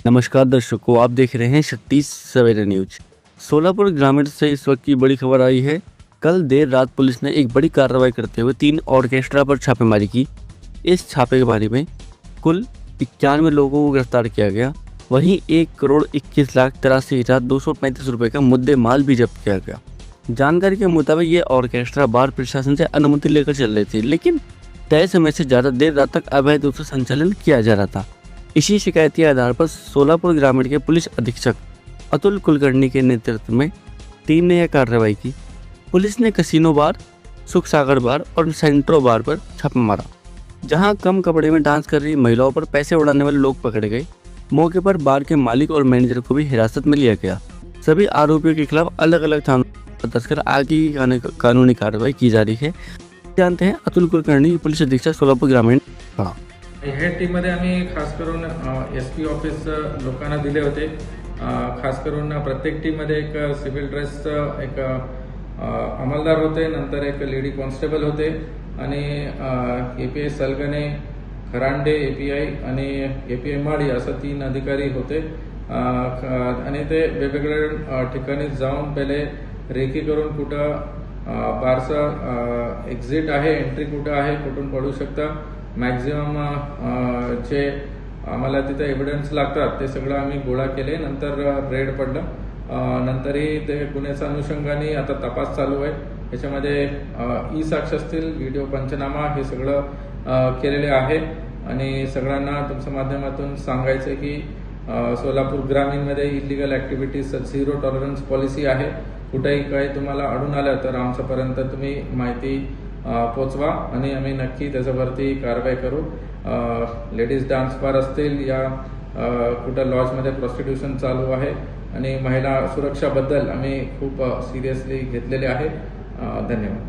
नमस्कार दर्शकों, आप देख रहे हैं छत्तीस सवेरे न्यूज। सोलापुर ग्रामीण से इस वक्त की बड़ी खबर आई है। कल देर रात पुलिस ने एक बड़ी कार्रवाई करते हुए 3 ऑर्केस्ट्रा पर छापेमारी की। इस छापेमारी में कुल 91 लोगों को गिरफ्तार किया गया। वहीं 1,21,83,235 रुपए का मुद्दे माल भी जब्त किया गया। जानकारी के मुताबिक ये ऑर्केस्ट्रा बार प्रशासन से अनुमति लेकर चल रही थी, लेकिन तय समय से ज़्यादा देर रात तक अवैध रूप से संचालन किया जा रहा था। इसी शिकायती आधार पर सोलापुर ग्रामीण के पुलिस अधीक्षक अतुल कुलकर्णी के नेतृत्व में टीम ने यह कार्रवाई की। पुलिस ने कसिनो बार, सुख सागर बार और सेंट्रो बार पर छापा मारा, जहां कम कपड़े में डांस कर रही महिलाओं पर पैसे उड़ाने वाले लोग पकड़े गए। मौके पर बार के मालिक और मैनेजर को भी हिरासत में लिया गया। सभी आरोपियों के खिलाफ अलग अलग थानों में दर्ज कर आगे की कानूनी कार्रवाई की जा रही है। जानते हैं अतुल कुलकर्णी, पुलिस अधीक्षक सोलापुर ग्रामीण। ह्या टीममध्ये आम्ही खास करून SP ऑफिस लोकांना दिले होते। खास करून प्रत्येक टीममध्ये एक सिव्हिल ड्रेसचं एक अंमलदार होते, नंतर एक लेडी कॉन्स्टेबल होते आणि API सलगणे, खरांडे API आणि API माडी असं 3 अधिकारी होते। आणि ते वेगवेगळ्या ठिकाणी जाऊन पहिले रेकी करून कुठं बारचं एक्झिट आहे, एंट्री कुठं आहे, कुठून पडू शकता, मॅक्झिमम जे आम्हाला तिथे एव्हिडन्स लागतात ते सगळं आम्ही गोळा केले। नंतर रेड पडलं। नंतरही ते गुन्ह्याच्या अनुषंगाने आता तपास चालू आहे। याच्यामध्ये ई-साक्ष असतील, व्हिडिओ पंचनामा हे सगळं केलेले आहे। आणि सगळ्यांना तुमच्या माध्यमातून सांगायचं आहे की सोलापूर ग्रामीणमध्ये इलिगल ॲक्टिव्हिटीज 0 टॉलरन्स पॉलिसी आहे। कुठेही काही तुम्हाला आढळून आलं तर आमच्यापर्यंत तुम्ही माहिती पोचवा आणि आम्ही नक्की त्याच्यावरती कारवाई करू। लेडीज डान्स बार असतील या कुठं लॉजमध्ये प्रॉस्टिट्यूशन चालू आहे आणि महिला सुरक्षाबद्दल आम्ही खूप सिरियसली घेतलेले आहे। धन्यवाद।